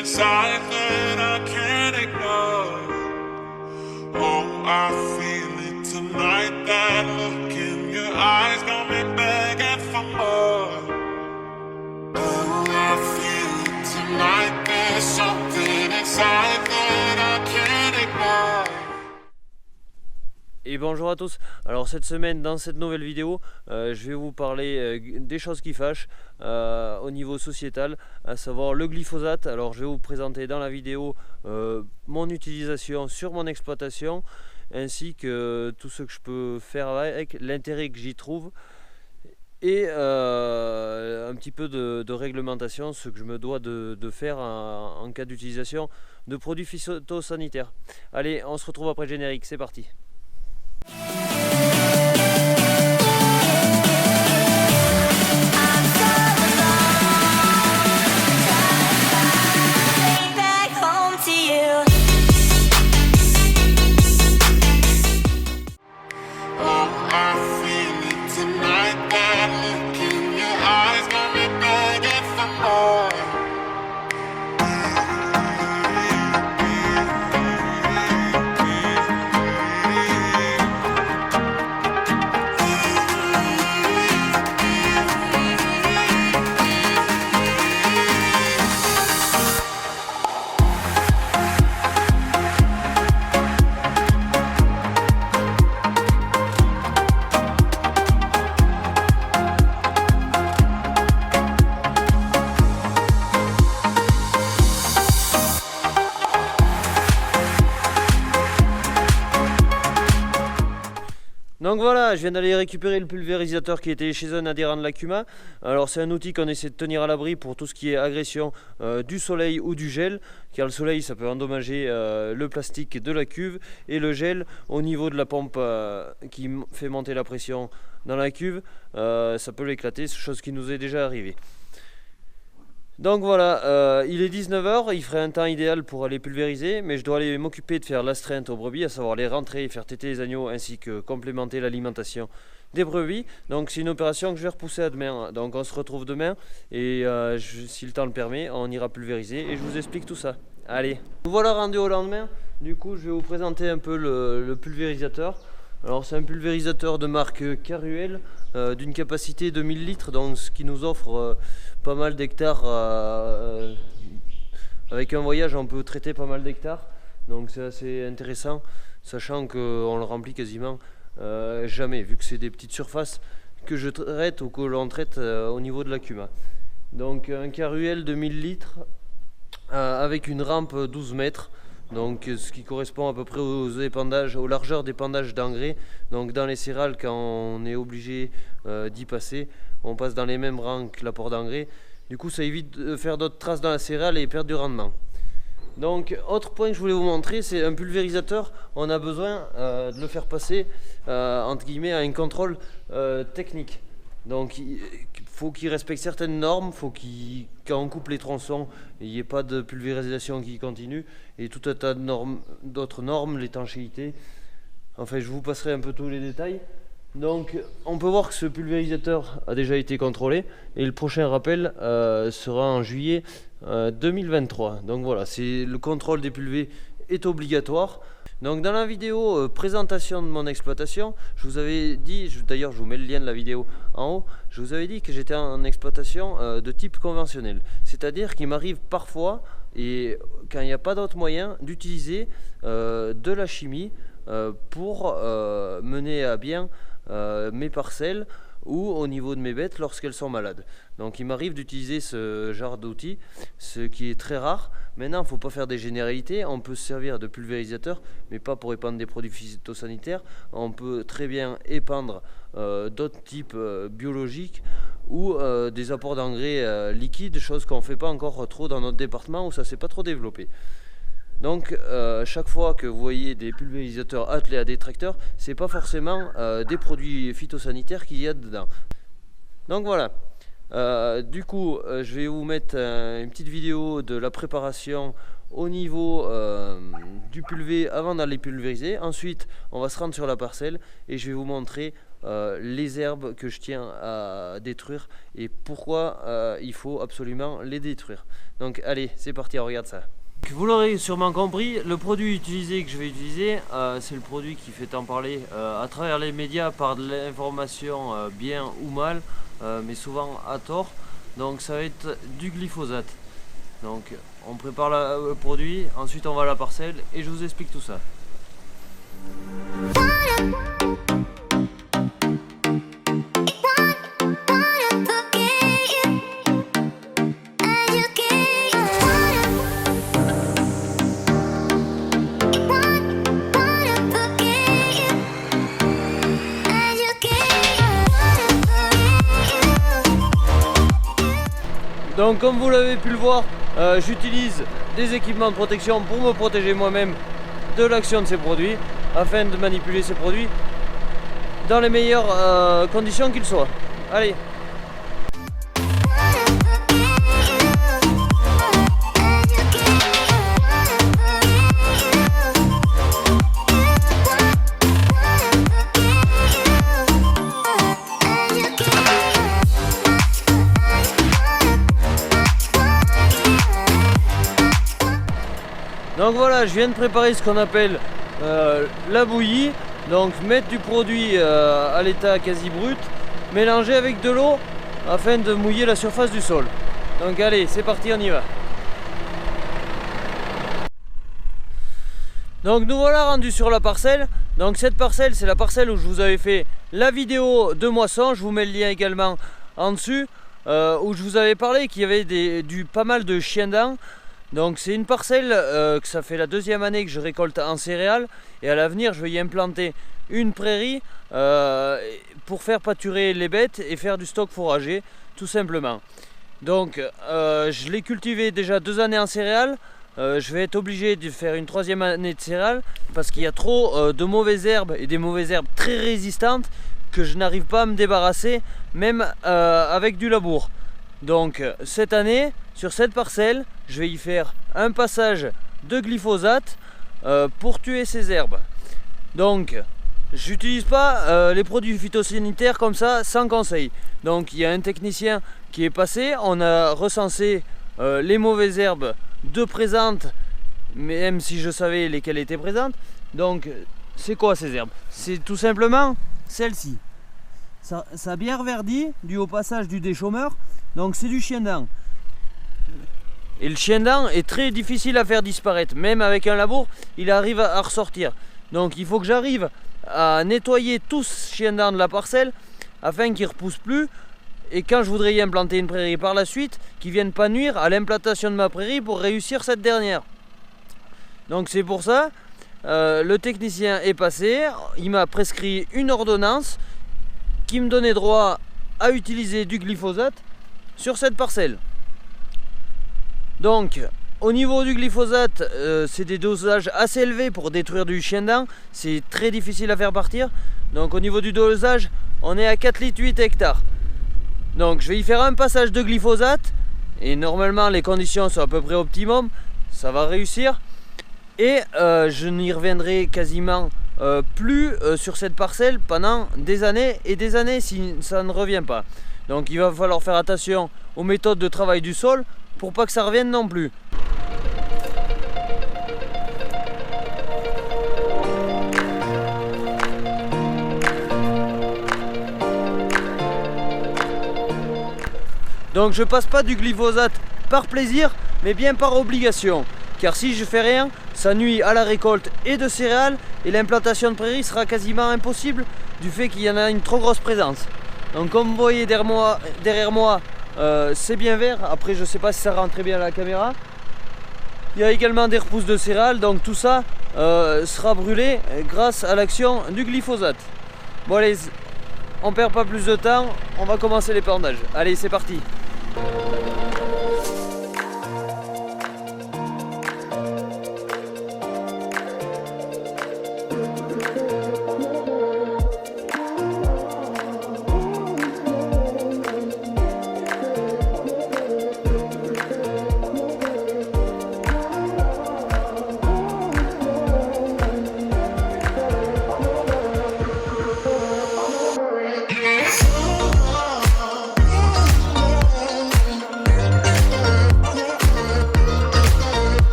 inside that I can't ignore. Oh, I feel it tonight. That look in your eyes got me begging for more. Oh, I feel it tonight. There's something inside that I can't ignore. Et bonjour à tous. Alors cette semaine, dans cette nouvelle vidéo, je vais vous parler des choses qui fâchent au niveau sociétal, à savoir le glyphosate. Alors je vais vous présenter dans la vidéo mon utilisation sur mon exploitation, ainsi que tout ce que je peux faire avec, l'intérêt que j'y trouve, et un petit peu de réglementation, ce que je me dois de faire en cas d'utilisation de produits phytosanitaires. Allez, on se retrouve après le générique, c'est parti. Donc voilà, je viens d'aller récupérer le pulvérisateur qui était chez un adhérent de l'Accuma. Alors c'est un outil qu'on essaie de tenir à l'abri pour tout ce qui est agression du soleil ou du gel, car le soleil ça peut endommager le plastique de la cuve, et le gel au niveau de la pompe qui fait monter la pression dans la cuve, ça peut l'éclater, chose qui nous est déjà arrivée. Donc voilà, il est 19 h, il ferait un temps idéal pour aller pulvériser, mais je dois aller m'occuper de faire l'astreinte aux brebis, à savoir les rentrer et faire téter les agneaux, ainsi que complémenter l'alimentation des brebis. Donc c'est une opération que je vais repousser à demain. Donc on se retrouve demain, et si le temps le permet, on ira pulvériser et je vous explique tout ça. Allez, nous voilà rendus au lendemain. Du coup je vais vous présenter un peu le pulvérisateur. Alors c'est un pulvérisateur de marque Caruel, d'une capacité de 1000 litres, donc ce qui nous offre pas mal d'hectares. Avec un voyage on peut traiter pas mal d'hectares, donc c'est assez intéressant, sachant qu'on le remplit quasiment jamais, vu que c'est des petites surfaces que je traite ou que l'on traite au niveau de l'Accuma. Donc un Caruel de 1000 litres avec une rampe 12 mètres. Donc ce qui correspond à peu près aux épandages, aux largeurs d'épandage d'engrais. Donc dans les céréales, quand on est obligé d'y passer, on passe dans les mêmes rangs que l'apport d'engrais. Du coup ça évite de faire d'autres traces dans la céréale et perdre du rendement. Donc autre point que je voulais vous montrer, c'est un pulvérisateur. On a besoin de le faire passer entre guillemets à un contrôle technique. Donc il faut qu'il respecte certaines normes, faut quand on coupe les tronçons, il n'y ait pas de pulvérisation qui continue, et tout un tas d'autres normes, l'étanchéité. Enfin, je vous passerai un peu tous les détails. Donc on peut voir que ce pulvérisateur a déjà été contrôlé, et le prochain rappel sera en juillet 2023. Donc voilà, le contrôle des pulvés est obligatoire. Donc dans la vidéo présentation de mon exploitation, je vous avais dit, d'ailleurs je vous mets le lien de la vidéo en haut, je vous avais dit que j'étais en exploitation de type conventionnel. C'est-à-dire qu'il m'arrive parfois, et quand il n'y a pas d'autre moyen, d'utiliser de la chimie pour mener à bien mes parcelles ou au niveau de mes bêtes lorsqu'elles sont malades. Donc il m'arrive d'utiliser ce genre d'outil, ce qui est très rare. Maintenant, il ne faut pas faire des généralités, on peut se servir de pulvérisateur, mais pas pour épandre des produits phytosanitaires. On peut très bien épandre d'autres types biologiques ou des apports d'engrais liquides, chose qu'on ne fait pas encore trop dans notre département où ça ne s'est pas trop développé. Donc chaque fois que vous voyez des pulvérisateurs attelés à des tracteurs, c'est pas forcément des produits phytosanitaires qu'il y a dedans. Donc voilà. Du coup, je vais vous mettre une petite vidéo de la préparation au niveau du pulvé avant d'aller pulvériser. Ensuite, on va se rendre sur la parcelle et je vais vous montrer les herbes que je tiens à détruire et pourquoi il faut absolument les détruire. Donc allez, c'est parti, on regarde ça. Vous l'aurez sûrement compris, le produit utilisé que je vais utiliser, c'est le produit qui fait tant parler à travers les médias par de l'information bien ou mal, mais souvent à tort. Donc ça va être du glyphosate. Donc on prépare le produit, ensuite on va à la parcelle et je vous explique tout ça. Donc comme vous l'avez pu le voir, j'utilise des équipements de protection pour me protéger moi-même de l'action de ces produits, afin de manipuler ces produits dans les meilleures conditions qu'ils soient. Allez! Donc voilà, je viens de préparer ce qu'on appelle la bouillie. Donc mettre du produit à l'état quasi brut, mélanger avec de l'eau afin de mouiller la surface du sol. Donc allez, c'est parti, on y va. Donc nous voilà rendus sur la parcelle. Donc cette parcelle, c'est la parcelle où je vous avais fait la vidéo de moisson. Je vous mets le lien également en dessus, où je vous avais parlé qu'il y avait pas mal de chiens dents. Donc c'est une parcelle que ça fait la deuxième année que je récolte en céréales et à l'avenir je vais y implanter une prairie pour faire pâturer les bêtes et faire du stock fourrager tout simplement. Donc je l'ai cultivé déjà 2 années en céréales, je vais être obligé de faire une 3e année de céréales parce qu'il y a trop de mauvaises herbes et des mauvaises herbes très résistantes que je n'arrive pas à me débarrasser même avec du labour. Donc cette année, sur cette parcelle, je vais y faire un passage de glyphosate pour tuer ces herbes. Donc j'utilise pas les produits phytosanitaires comme ça sans conseil. Donc il y a un technicien qui est passé, on a recensé les mauvaises herbes de présentes, même si je savais lesquelles étaient présentes. Donc c'est quoi ces herbes? C'est tout simplement celle-ci. Ça a bien reverdit dû au passage du déchômeur. Donc c'est du chien dent. Et le chien dent est très difficile à faire disparaître. Même avec un labour, il arrive à ressortir. Donc il faut que j'arrive à nettoyer tout ce chien dent de la parcelle afin qu'il ne repousse plus. Et quand je voudrais y implanter une prairie par la suite, qu'il ne vienne pas nuire à l'implantation de ma prairie pour réussir cette dernière. Donc c'est pour ça, le technicien est passé, il m'a prescrit une ordonnance qui me donnait droit à utiliser du glyphosate sur cette parcelle. Donc au niveau du glyphosate, c'est des dosages assez élevés pour détruire du chien dent, c'est très difficile à faire partir. Donc au niveau du dosage, on est à 4 litres 8 hectares. Donc je vais y faire un passage de glyphosate et normalement les conditions sont à peu près optimum, ça va réussir. Et je n'y reviendrai quasiment plus sur cette parcelle pendant des années et des années si ça ne revient pas. Donc il va falloir faire attention aux méthodes de travail du sol pour pas que ça revienne non plus. Donc je passe pas du glyphosate par plaisir mais bien par obligation. Car si je fais rien, ça nuit à la récolte et de céréales et l'implantation de prairies sera quasiment impossible du fait qu'il y en a une trop grosse présence. Donc comme vous voyez derrière moi, c'est bien vert. Après je sais pas si ça rentre très bien à la caméra. Il y a également des repousses de céréales, donc tout ça sera brûlé grâce à l'action du glyphosate. Bon allez, on perd pas plus de temps, on va commencer l'épandage. Allez, c'est parti.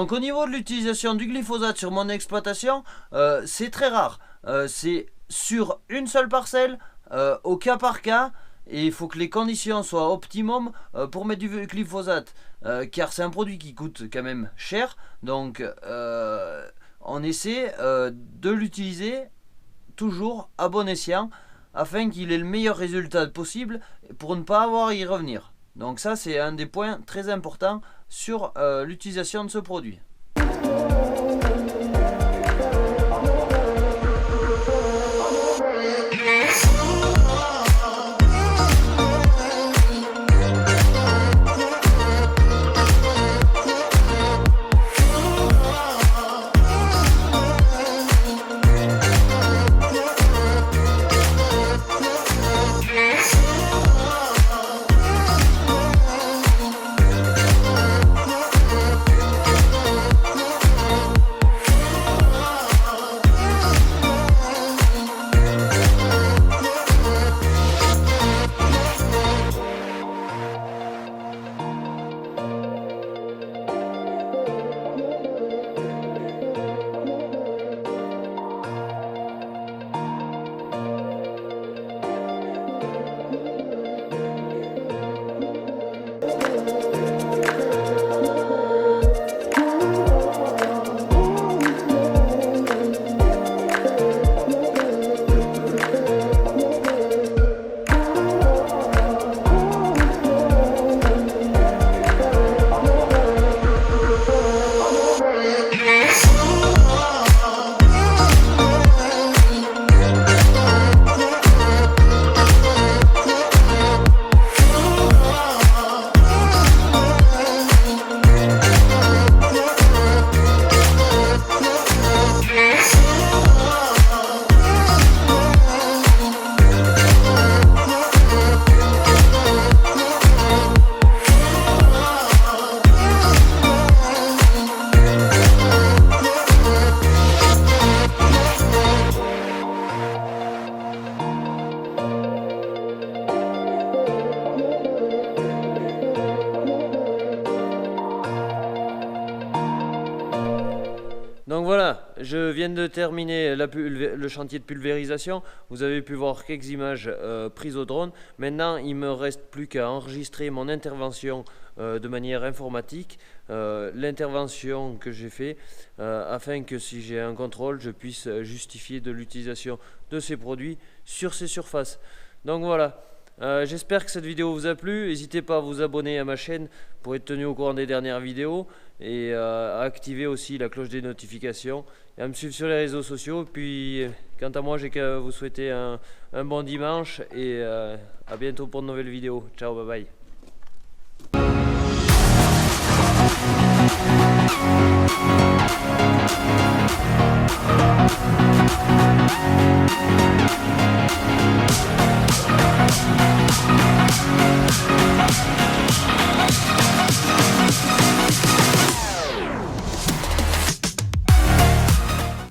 Donc au niveau de l'utilisation du glyphosate sur mon exploitation, c'est très rare. C'est sur une seule parcelle, au cas par cas, et il faut que les conditions soient optimum pour mettre du glyphosate, car c'est un produit qui coûte quand même cher. Donc on essaie de l'utiliser toujours à bon escient afin qu'il ait le meilleur résultat possible pour ne pas avoir à y revenir. Donc ça, c'est un des points très importants sur l'utilisation de ce produit. Donc voilà, je viens de terminer le chantier de pulvérisation. Vous avez pu voir quelques images prises au drone. Maintenant, il me reste plus qu'à enregistrer mon intervention de manière informatique, l'intervention que j'ai fait, afin que si j'ai un contrôle, je puisse justifier de l'utilisation de ces produits sur ces surfaces. Donc voilà. J'espère que cette vidéo vous a plu. N'hésitez pas à vous abonner à ma chaîne pour être tenu au courant des dernières vidéos et à activer aussi la cloche des notifications et à me suivre sur les réseaux sociaux. Puis quant à moi, j'ai qu'à vous souhaiter un bon dimanche et à bientôt pour de nouvelles vidéos. Ciao, bye bye.